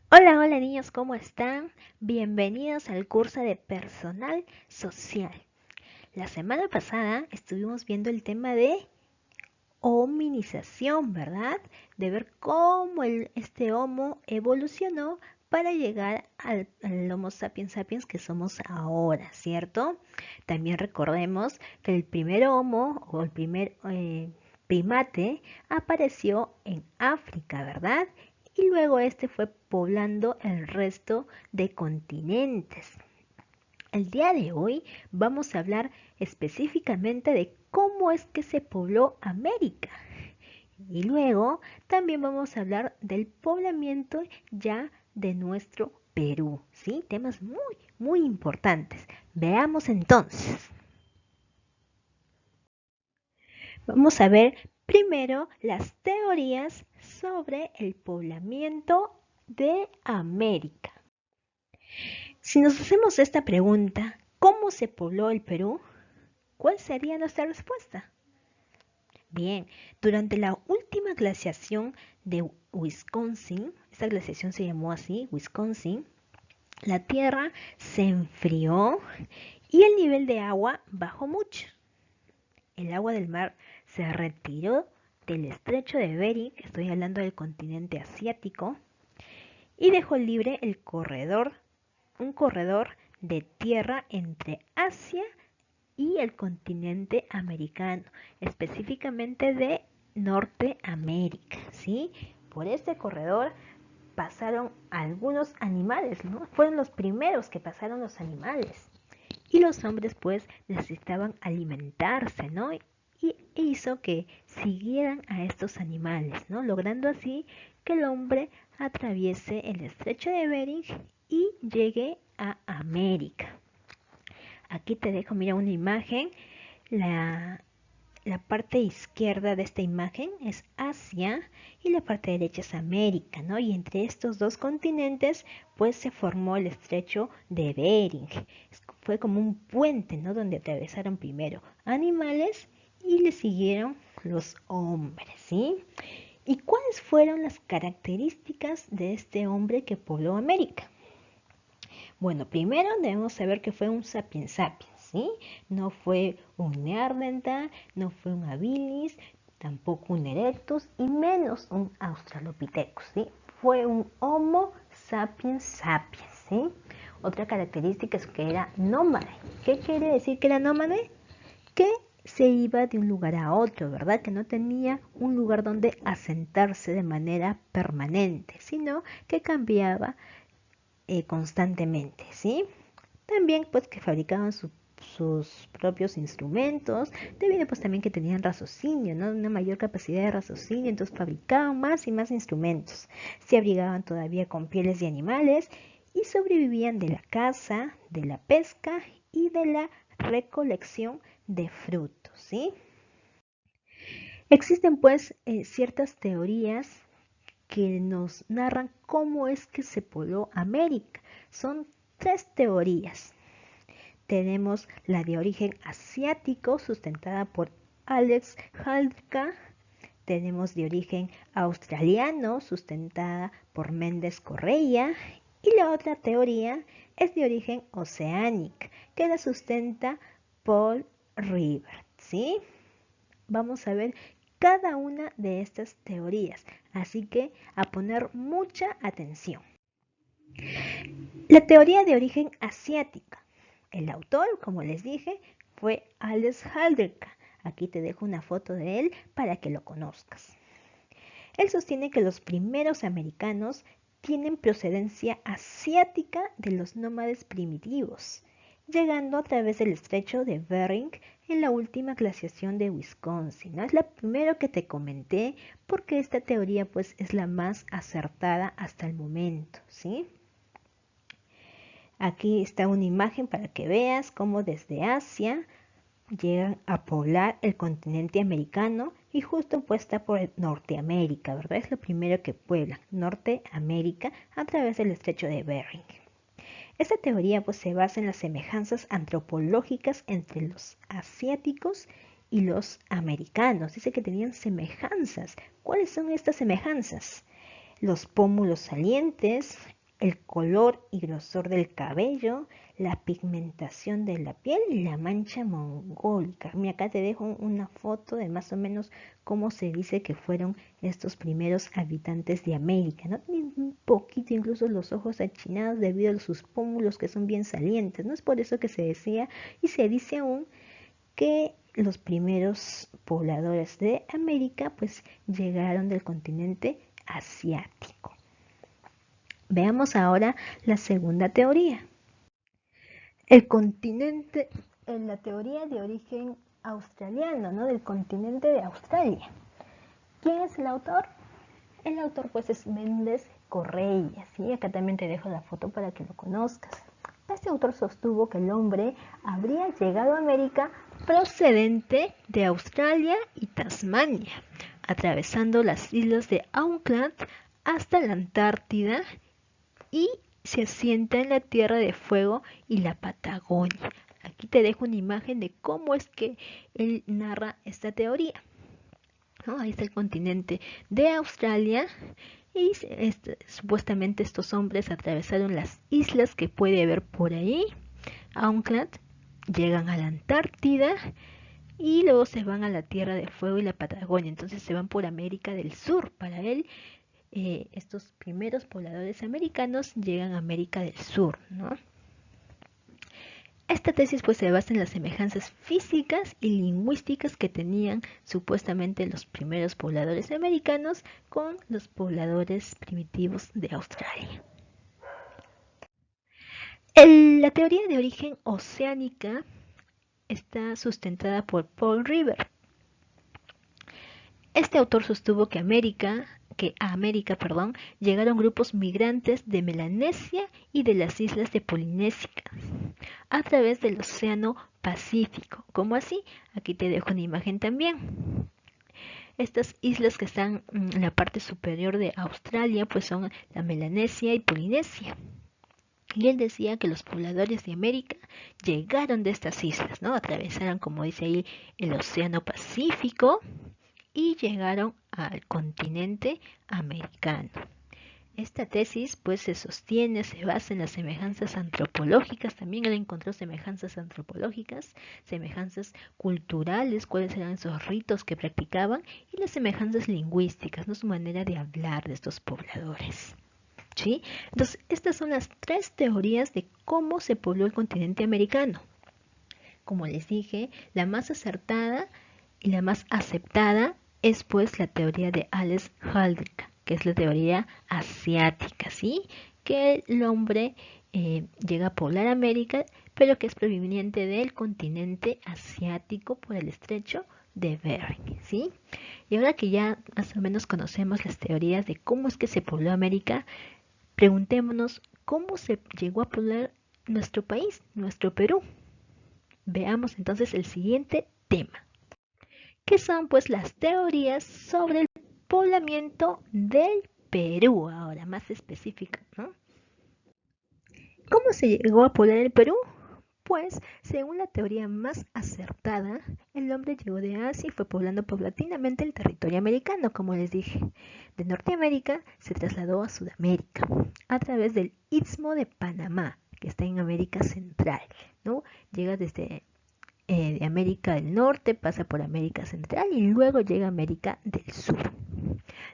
Hola, hola niños, ¿cómo están? Bienvenidos al curso de personal social. La semana pasada estuvimos viendo el tema de hominización, ¿verdad? De ver cómo este Homo evolucionó para llegar al Homo sapiens sapiens que somos ahora, ¿cierto? También recordemos que el primer Homo o el primer primate apareció en África, ¿verdad? Y luego este fue poblando el resto de continentes. El día de hoy vamos a hablar específicamente de cómo es que se pobló América. Y luego también vamos a hablar del poblamiento ya de nuestro Perú, ¿sí? Temas muy importantes. Veamos entonces. Vamos a ver primero las teorías sobre el poblamiento de América. Si nos hacemos esta pregunta, ¿cómo se pobló el Perú? ¿Cuál sería nuestra respuesta? Bien, durante la última glaciación de Wisconsin, esta glaciación se llamó así, Wisconsin, la Tierra se enfrió y el nivel de agua bajó mucho. El agua del mar se retiró del estrecho de Bering, estoy hablando del continente asiático, y dejó libre un corredor de tierra entre Asia y el continente americano, específicamente de Norteamérica, ¿sí? Por este corredor pasaron algunos animales, ¿no? Fueron los primeros que pasaron los animales. Y los hombres pues necesitaban alimentarse, ¿no? Y hizo que siguieran a estos animales, ¿no? Logrando así que el hombre atraviese el estrecho de Bering y llegue a América. Aquí te dejo, mira, una imagen. La, la parte izquierda de esta imagen es Asia y la parte derecha es América, ¿no? Y entre estos dos continentes, pues se formó el estrecho de Bering. Fue como un puente, ¿no? Donde atravesaron primero animales y le siguieron los hombres, ¿sí? ¿Y cuáles fueron las características de este hombre que pobló América? Bueno, primero debemos saber que fue un sapiens sapiens, ¿sí? No fue un neandertal, no fue un habilis, tampoco un erectus y menos un australopithecus, ¿sí? Fue un Homo sapiens sapiens, ¿sí? Otra característica es que era nómade. ¿Qué quiere decir que era nómade? Que se iba de un lugar a otro, ¿verdad? Que no tenía un lugar donde asentarse de manera permanente, sino que cambiaba constantemente, ¿sí? También pues que fabricaban sus propios instrumentos, debido pues también que tenían raciocinio, ¿no? Una mayor capacidad de raciocinio, entonces fabricaban más y más instrumentos. Se abrigaban todavía con pieles de animales y sobrevivían de la caza, de la pesca y de la recolección de frutos, ¿sí? Existen pues ciertas teorías que nos narran cómo es que se pobló América. Son tres teorías. Tenemos la de origen asiático, sustentada por Alex Halka. Tenemos de origen australiano, sustentada por Méndez Correia. Y la otra teoría es de origen oceánico, que la sustenta Paul River, ¿sí? Vamos a ver cada una de estas teorías, así que a poner mucha atención. La teoría de origen asiática. El autor, como les dije, fue Alex Halderka. Aquí te dejo una foto de él para que lo conozcas. Él sostiene que los primeros americanos tienen procedencia asiática de los nómades primitivos, llegando a través del estrecho de Bering en la última glaciación de Wisconsin, ¿no? Es la primera que te comenté porque esta teoría pues es la más acertada hasta el momento, ¿sí? Aquí está una imagen para que veas cómo desde Asia llegan a poblar el continente americano y justo puesta por Norteamérica, ¿verdad? Es lo primero que pueblan, Norteamérica, a través del estrecho de Bering. Esta teoría pues, se basa en las semejanzas antropológicas entre los asiáticos y los americanos. Dice que tenían semejanzas. ¿Cuáles son estas semejanzas? Los pómulos salientes, el color y grosor del cabello, la pigmentación de la piel y la mancha mongólica. Mira, acá te dejo una foto de más o menos cómo se dice que fueron estos primeros habitantes de América, ¿no? Tienen un poquito incluso los ojos achinados debido a sus pómulos que son bien salientes, ¿no? Es por eso que se decía y se dice aún que los primeros pobladores de América pues llegaron del continente asiático. Veamos ahora la segunda teoría. El continente, en la teoría de origen australiano, ¿no? Del continente de Australia. ¿Quién es el autor? El autor pues es Méndez Correia, ¿sí? Acá también te dejo la foto para que lo conozcas. Este autor sostuvo que el hombre habría llegado a América procedente de Australia y Tasmania, atravesando las islas de Auckland hasta la Antártida y se asienta en la Tierra de Fuego y la Patagonia. Aquí te dejo una imagen de cómo es que él narra esta teoría. ¿No? Ahí está el continente de Australia y supuestamente estos hombres atravesaron las islas que puede haber por ahí, Auckland, llegan a la Antártida y luego se van a la Tierra de Fuego y la Patagonia. Entonces se van por América del Sur. Para él, estos primeros pobladores americanos llegan a América del Sur, ¿no? Esta tesis pues se basa en las semejanzas físicas y lingüísticas que tenían supuestamente los primeros pobladores americanos con los pobladores primitivos de Australia. La teoría de origen oceánica está sustentada por Paul River. Este autor sostuvo que a América llegaron grupos migrantes de Melanesia y de las islas de Polinesia a través del Océano Pacífico. ¿Cómo así? Aquí te dejo una imagen también. Estas islas que están en la parte superior de Australia pues son la Melanesia y Polinesia. Y él decía que los pobladores de América llegaron de estas islas, ¿no? Atravesaron, como dice ahí, el Océano Pacífico y llegaron al continente americano. Esta tesis pues se sostiene, se basa en las semejanzas antropológicas, también él encontró semejanzas antropológicas, semejanzas culturales, cuáles eran esos ritos que practicaban y las semejanzas lingüísticas, ¿no? Su manera de hablar de estos pobladores. ¿Sí? Entonces, estas son las tres teorías de cómo se pobló el continente americano. Como les dije, la más acertada y la más aceptada es pues la teoría de Alex Haldreick, que es la teoría asiática, ¿sí? Que el hombre llega a poblar América, pero que es proveniente del continente asiático por el estrecho de Bering, ¿sí? Y ahora que ya más o menos conocemos las teorías de cómo es que se pobló América, preguntémonos cómo se llegó a poblar nuestro país, nuestro Perú. Veamos entonces el siguiente tema, que son pues las teorías sobre el poblamiento del Perú, ahora más específica, ¿no? ¿Cómo se llegó a poblar el Perú? Pues, según la teoría más acertada, el hombre llegó de Asia y fue poblando paulatinamente el territorio americano, como les dije. De Norteamérica se trasladó a Sudamérica, a través del Istmo de Panamá, que está en América Central, ¿no? Llega desde de América del Norte, pasa por América Central y luego llega a América del Sur.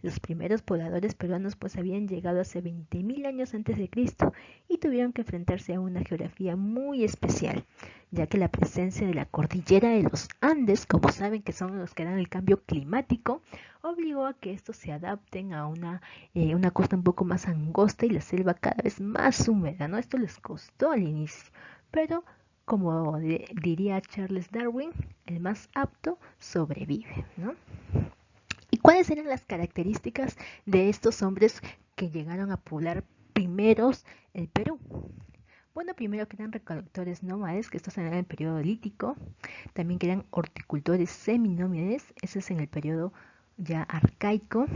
Los primeros pobladores peruanos pues habían llegado hace 20.000 años antes de Cristo y tuvieron que enfrentarse a una geografía muy especial, ya que la presencia de la cordillera de los Andes, como saben que son los que dan el cambio climático, obligó a que estos se adapten a una costa un poco más angosta y la selva cada vez más húmeda, ¿no? Esto les costó al inicio, pero como diría Charles Darwin, el más apto sobrevive, ¿no? ¿Y cuáles eran las características de estos hombres que llegaron a poblar primeros el Perú? Bueno, primero que eran recolectores nómades, que estos eran en el periodo lítico, también que eran horticultores seminómades, eso es en el periodo ya arcaico,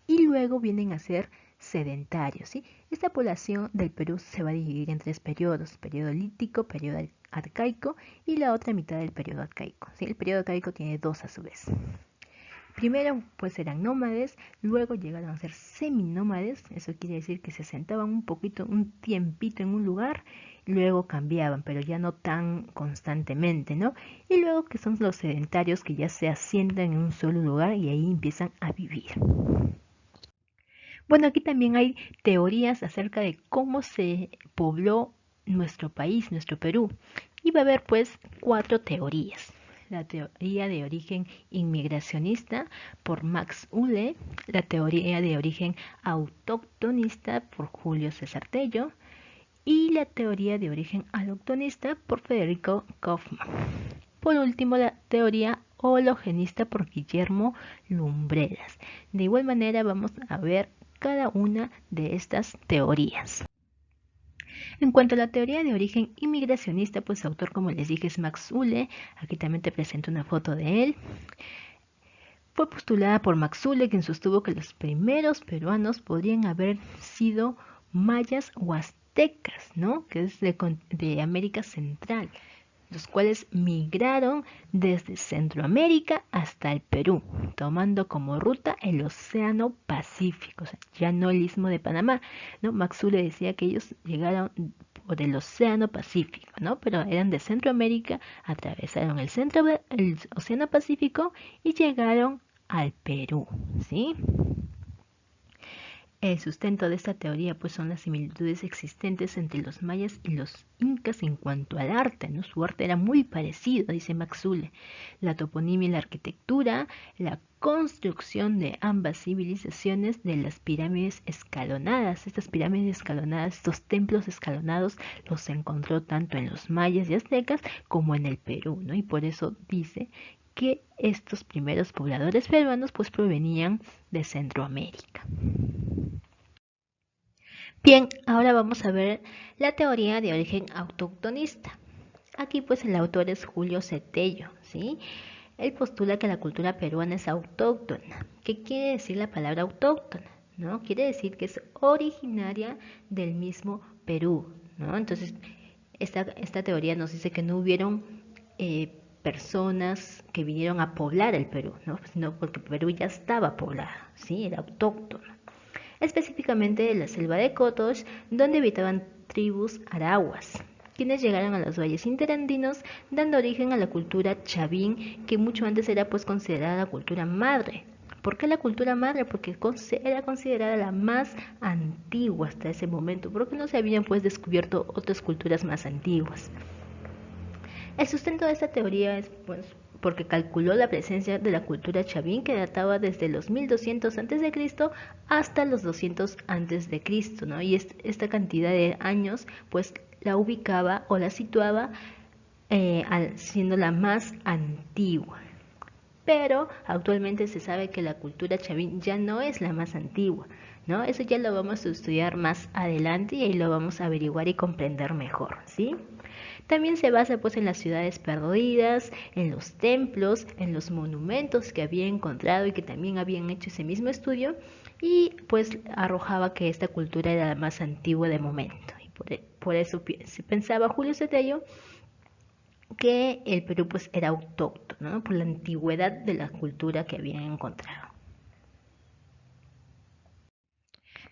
y luego vienen a ser sedentarios, ¿sí? Esta población del Perú se va a dividir en tres periodos, periodo lítico, periodo arcaico y la otra mitad del periodo arcaico, ¿sí? El periodo arcaico tiene dos a su vez. Primero pues eran nómades, luego llegaron a ser seminómades, eso quiere decir que se sentaban un tiempito en un lugar, luego cambiaban, pero ya no tan constantemente, ¿no? Y luego que son los sedentarios que ya se asientan en un solo lugar y ahí empiezan a vivir. Bueno, aquí también hay teorías acerca de cómo se pobló nuestro país, nuestro Perú. Y va a haber pues 4 teorías. La teoría de origen inmigracionista por Max Uhle, la teoría de origen autóctonista por Julio César Tello y la teoría de origen aloctonista por Federico Kaufmann. Por último, la teoría hologenista por Guillermo Lumbreras. De igual manera vamos a ver cada una de estas teorías. En cuanto a la teoría de origen inmigracionista, pues su autor, como les dije, es Max Uhle. Aquí también te presento una foto de él. Fue postulada por Max Uhle, quien sostuvo que los primeros peruanos podrían haber sido mayas o aztecas, ¿no? Que es de América Central, los cuales migraron desde Centroamérica hasta el Perú, tomando como ruta el Océano Pacífico, o sea, ya no el Istmo de Panamá, ¿no? Max Uhle decía que ellos llegaron por el Océano Pacífico, ¿no? Pero eran de Centroamérica, atravesaron el Océano Pacífico y llegaron al Perú, ¿sí? El sustento de esta teoría pues son las similitudes existentes entre los mayas y los incas en cuanto al arte, ¿no? Su arte era muy parecido, dice Max Uhle. La toponimia y la arquitectura, la construcción de ambas civilizaciones de las pirámides escalonadas. Estas pirámides escalonadas, estos templos escalonados los encontró tanto en los mayas y aztecas como en el Perú, ¿no? Y por eso dice que estos primeros pobladores peruanos pues provenían de Centroamérica. Bien, ahora vamos a ver la teoría de origen autóctonista. Aquí pues el autor es Julio Cetello, ¿sí? Él postula que la cultura peruana es autóctona. ¿Qué quiere decir la palabra autóctona? ¿No? Quiere decir que es originaria del mismo Perú, ¿no? Entonces, esta teoría nos dice que no hubieron personas que vinieron a poblar el Perú, ¿no? Sino porque Perú ya estaba poblado, ¿sí? Era autóctono. Específicamente de la selva de Cotox, donde habitaban tribus arahuas, quienes llegaron a los valles interandinos, dando origen a la cultura chavín, que mucho antes era pues considerada la cultura madre. ¿Por qué la cultura madre? Porque era considerada la más antigua hasta ese momento, porque no se habían pues descubierto otras culturas más antiguas. El sustento de esta teoría es pues porque calculó la presencia de la cultura chavín que databa desde los 1200 a.C. hasta los 200 a.C., ¿no? Y esta cantidad de años pues la ubicaba o la situaba siendo la más antigua. Pero actualmente se sabe que la cultura chavín ya no es la más antigua, ¿no? Eso ya lo vamos a estudiar más adelante y ahí lo vamos a averiguar y comprender mejor, ¿sí? También se basa pues en las ciudades perdidas, en los templos, en los monumentos que había encontrado y que también habían hecho ese mismo estudio y pues arrojaba que esta cultura era la más antigua de momento. Y por eso se pensaba Julio Cetello que el Perú pues era autóctono, ¿no? Por la antigüedad de la cultura que habían encontrado.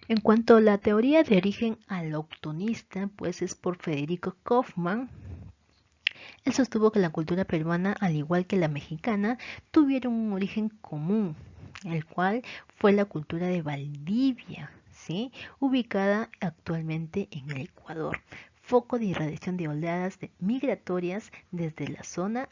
En cuanto a la teoría de origen aloctonista, pues es por Federico Kaufmann. Él sostuvo que la cultura peruana, al igual que la mexicana, tuvieron un origen común, el cual fue la cultura de Valdivia, ¿sí? Ubicada actualmente en el Ecuador, foco de irradiación de oleadas migratorias desde la zona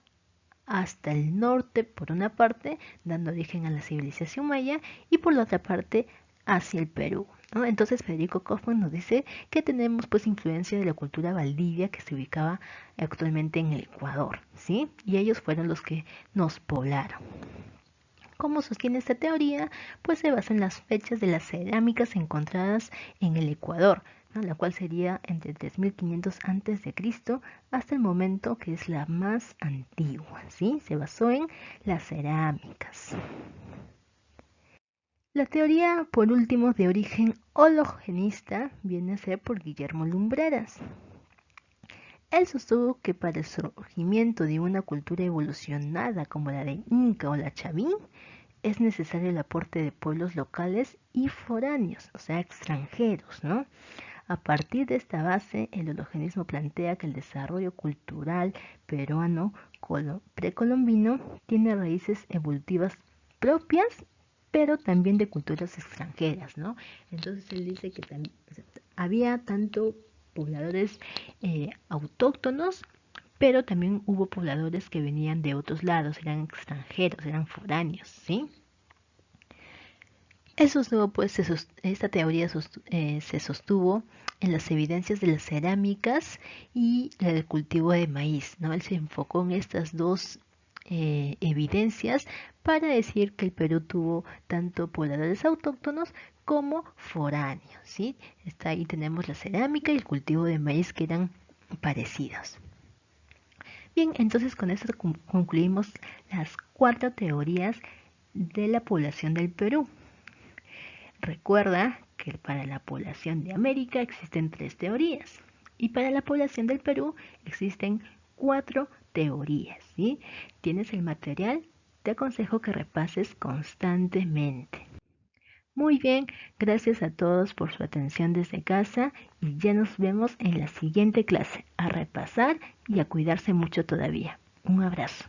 hasta el norte por una parte, dando origen a la civilización maya, y por la otra parte hacia el Perú, ¿no? Entonces Federico Kaufmann nos dice que tenemos pues influencia de la cultura valdivia que se ubicaba actualmente en el Ecuador, ¿sí? Y ellos fueron los que nos poblaron. ¿Cómo sostiene esta teoría? Pues se basa en las fechas de las cerámicas encontradas en el Ecuador, ¿no? La cual sería entre 3500 a.C. hasta el momento que es la más antigua, ¿sí? Se basó en las cerámicas. La teoría, por último, de origen hologenista viene a ser por Guillermo Lumbreras. Él sostuvo que para el surgimiento de una cultura evolucionada como la de Inca o la Chavín, es necesario el aporte de pueblos locales y foráneos, o sea, extranjeros, ¿no? A partir de esta base, el hologenismo plantea que el desarrollo cultural peruano precolombino tiene raíces evolutivas propias, pero también de culturas extranjeras, ¿no? Entonces él dice que había tanto pobladores autóctonos, pero también hubo pobladores que venían de otros lados, eran extranjeros, eran foráneos, ¿sí? Pues, esta teoría se sostuvo en las evidencias de las cerámicas y el cultivo de maíz, ¿no? Él se enfocó en estas dos evidencias para decir que el Perú tuvo tanto pobladores autóctonos como foráneos, ¿sí? Ahí tenemos la cerámica y el cultivo de maíz que eran parecidos. Bien, entonces con esto concluimos las 4 teorías de la población del Perú. Recuerda que para la población de América existen 3 teorías y para la población del Perú existen 4 teorías, ¿sí? ¿Tienes el material? Te aconsejo que repases constantemente. Muy bien, gracias a todos por su atención desde casa y ya nos vemos en la siguiente clase. A repasar y a cuidarse mucho todavía. Un abrazo.